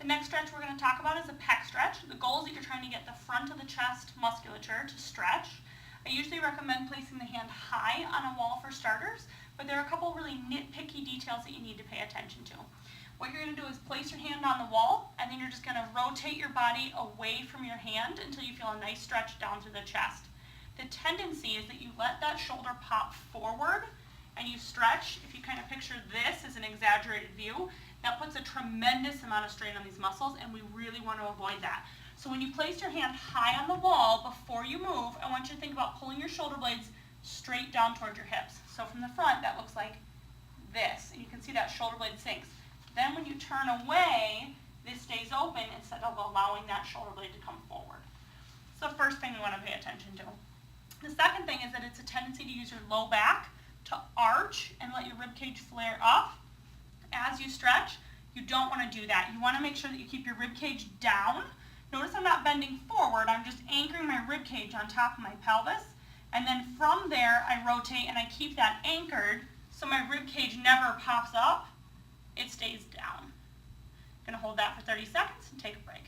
The next stretch we're going to talk about is a pec stretch. The goal is that you're trying to get the front of the chest musculature to stretch. I usually recommend placing the hand high on a wall for starters, but there are a couple really nitpicky details that you need to pay attention to. What you're going to do is place your hand on the wall, and then you're just going to rotate your body away from your hand until you feel a nice stretch down through the chest. The tendency is that you let that shoulder pop forward and you stretch. If you kind of picture this as an exaggerated view, that puts a tremendous amount of strain on these muscles, and we really want to avoid that. So when you place your hand high on the wall before you move, I want you to think about pulling your shoulder blades straight down towards your hips. So from the front, that looks like this, and you can see that shoulder blade sinks. Then when you turn away, this stays open instead of allowing that shoulder blade to come forward. So the first thing we want to pay attention to. The second thing is that it's a tendency to use your low back to arch and let your rib cage flare up as you stretch. You don't want to do that. You want to make sure that you keep your rib cage down. Notice I'm not bending forward. I'm just anchoring my rib cage on top of my pelvis. And then from there, I rotate and I keep that anchored so my rib cage never pops up. It stays down. I'm going to hold that for 30 seconds and take a break.